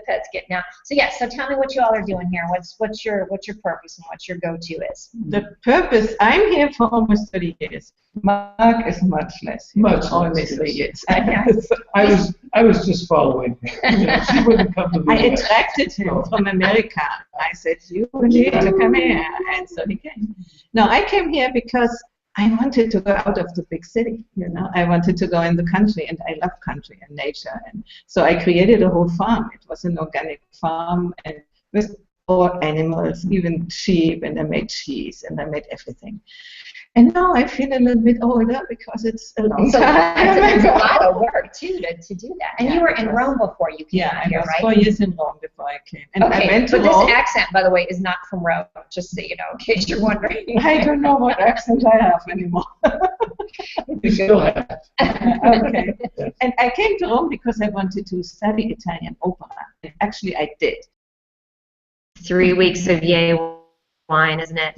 pets getting out. So yes, so tell me what you all are doing here. What's your purpose and what your go-to is? The purpose, I'm here for almost 30 years. Mark is much less. Only 3 years. I was just following him. You know, she wouldn't come to me. I attracted him from America. I said, you need to come here. And so he came. No, I came here because I wanted to go out of the big city, you know. I wanted to go in the country, and I love country and nature. And so I created a whole farm. It was an organic farm, and with all animals, even sheep, and I made cheese, and I made everything. And now I feel a little bit older because it's a long time. It's a lot of work, too, to do that. And you were in Rome before you came here, right? I was 4 years in Rome before I came. And okay, I went to but Rome. This accent, by the way, is not from Rome, just so you know, in case you're wondering. I don't know what accent I have anymore. You still have. Okay. And I came to Rome because I wanted to study Italian opera. And actually, I did. 3 weeks of yay wine, isn't it?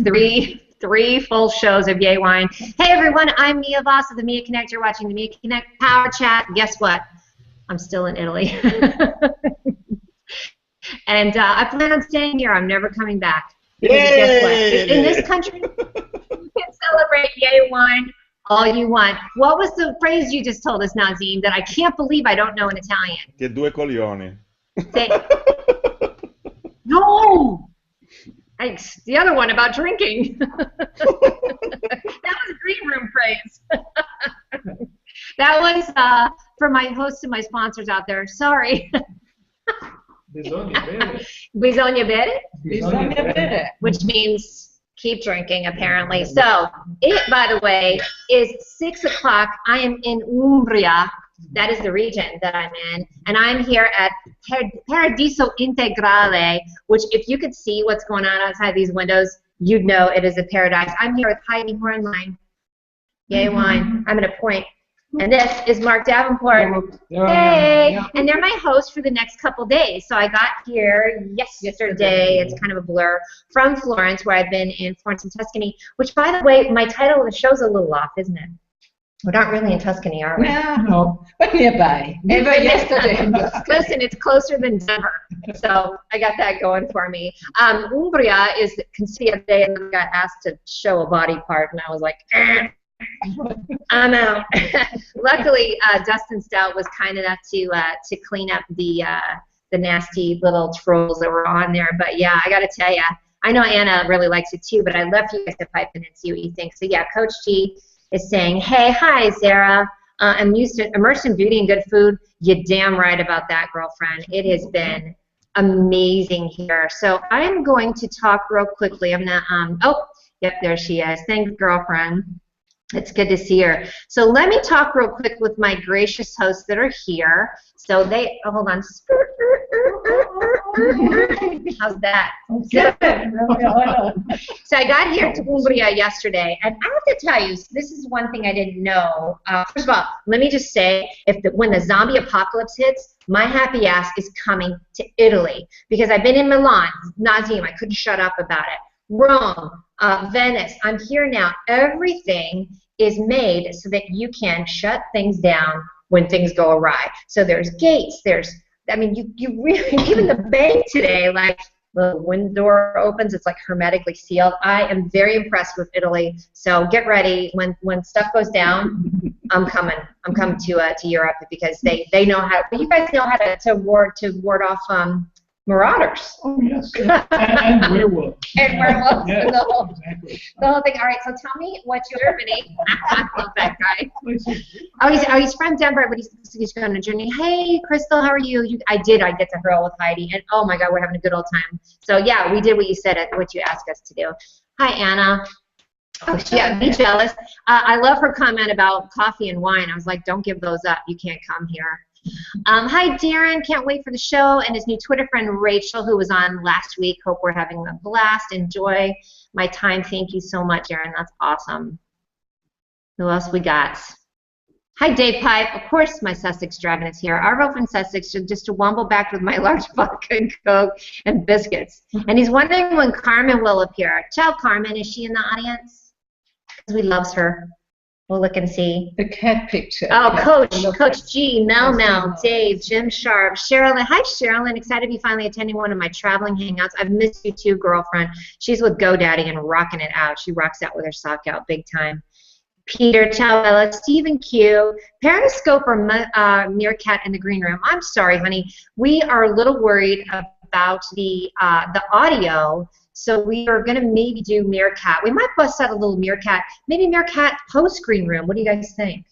Three full shows of yay wine. Hey everyone, I'm Mia Voss of the Mia Connect. You're watching the Mia Connect Power Chat. Guess what? I'm still in Italy. And I plan on staying here. I'm never coming back. Because guess what? In this country, you can celebrate yay wine all you want. What was the phrase you just told us, Nazim, that I can't believe I don't know in Italian? Che due coglioni. No! Thanks. The other one about drinking. That was a green room phrase. That was for my hosts and my sponsors out there. Sorry. Bisogna bere. Bisogna bere, Bisogna bere. which means keep drinking, apparently. So it, by the way, is 6 o'clock. I am in Umbria. That is the region that I'm in. And I'm here at Paradiso Integrale, which if you could see what's going on outside these windows, you'd know it is a paradise. I'm here with Adelheid Hörnlein. Yay, wine. I'm at a point. And this is Mark Davenport. Hey! And they're my hosts for the next couple days. So I got here yesterday. It's kind of a blur, from Florence, where I've been in Florence and Tuscany, which, by the way, my title of the show's a little off, isn't it? We're not really in Tuscany, are we? No, but nearby. Never yesterday. Listen, it's closer than Denver, so I got that going for me. Umbria is considered, and I got asked to show a body part, and I was like, I'm out. Luckily, Dustin Stout was kind enough to clean up the nasty little trolls that were on there. But yeah, I got to tell you, I know Anna really likes it too, but I'd love for you guys to pipe in and see what you think. So yeah, Coach G is saying, hey, hi, Sarah. I'm used to immersed in beauty and good food. You're damn right about that, girlfriend. It has been amazing here. So I'm going to talk real quickly. I'm not, oh, yep, there she is. Thanks, girlfriend. It's good to see her. So let me talk real quick with my gracious hosts that are here. So they, oh, hold on. How's that? So I got here to Umbria yesterday, and I have to tell you, this is one thing I didn't know. First of all, let me just say, when the zombie apocalypse hits, my happy ass is coming to Italy, because I've been in Milan, nauseum, I couldn't shut up about it. Rome, Venice, I'm here now. Everything is made so that you can shut things down when things go awry. So there's gates, I mean, you really, even the bank today, like the window door opens, it's like hermetically sealed. I am very impressed with Italy. So get ready. When stuff goes down, I'm coming to Europe, because they know how. You guys know how to ward off marauders. Oh, yes. And werewolves. And werewolves. Yes, the whole thing. All right, so tell me what Germany. I love that guy. He's from Denver, but he's going to Germany. Hey, Crystal, how are you? I get to hurl with Heidi, and oh my God, we're having a good old time. So yeah, we did what you said, what you asked us to do. Hi, Anna. Oh, yeah, be jealous. I love her comment about coffee and wine. I was like, don't give those up. You can't come here. Hi, Darren. Can't wait for the show. And his new Twitter friend, Rachel, who was on last week. Hope we're having a blast. Enjoy my time. Thank you so much, Darren. That's awesome. Who else we got? Hi, Dave Pipe. Of course, my Sussex Dragon is here. Our girl from Sussex just to wumble back with my large vodka and Coke and biscuits. And he's wondering when Carmen will appear. Ciao, Carmen. Is she in the audience? Because we loves her. We'll look and see. The cat picture. Oh, Coach G, Mel, Dave, Jim Sharp, Sherilyn. Hi, Sherilyn. Excited to be finally attending one of my traveling hangouts. I've missed you too, girlfriend. She's with GoDaddy and rocking it out. She rocks out with her sock out big time. Peter, ciao, Bella, Stephen Q, Periscope or Meerkat in the green room. I'm sorry, honey. We are a little worried about the audio. So we are going to maybe do Meerkat. We might bust out a little Meerkat. Maybe Meerkat post-screen room. What do you guys think?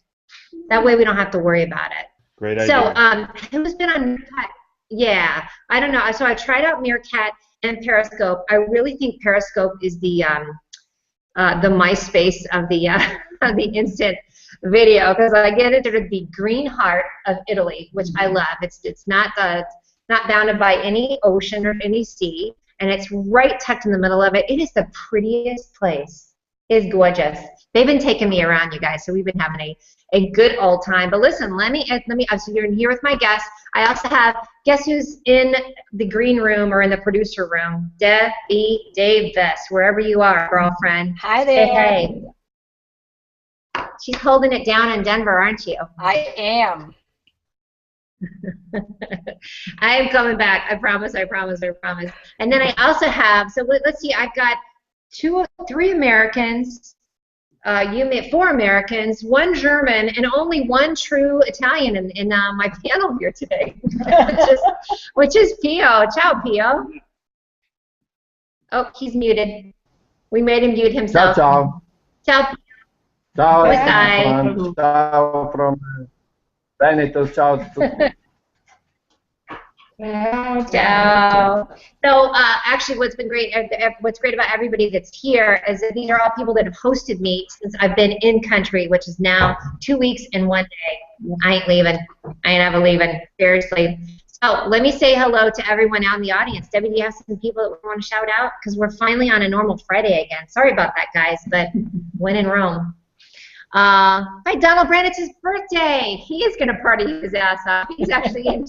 That way we don't have to worry about it. Great idea. So who's been on Meerkat? Yeah, I don't know. So I tried out Meerkat and Periscope. I really think Periscope is the MySpace of the instant video, because I get it to the green heart of Italy, which I love. It's not bounded by any ocean or any sea. And it's right tucked in the middle of it. It is the prettiest place. It's gorgeous. They've been taking me around, you guys, so we've been having a good old time. But listen, let me. So you're here with my guests. I also have, guess who's in the green room or in the producer room? Debbie Davis, wherever you are, girlfriend. Hi there. Hey. She's holding it down in Denver, aren't you? I am. I am coming back. I promise. And then I also have, so let's see, I've got 3 Americans, 4 Americans, 1 German, and only 1 true Italian in my panel here today, which is Pio. Ciao, Pio. Oh, he's muted. We made him mute himself. Ciao. Ciao. Ciao. Bye. Ciao from Veneto. Ciao. Ciao. So actually, what's great about everybody that's here is that these are all people that have hosted me since I've been in country, which is now 2 weeks and 1 day. I ain't leaving. I ain't ever leaving. Seriously. So let me say hello to everyone out in the audience. Debbie, do you have some people that we want to shout out? Because we're finally on a normal Friday again. Sorry about that, guys, but when in Rome. Hi, Donald Brand. It's his birthday. He is going to party his ass off. He's actually in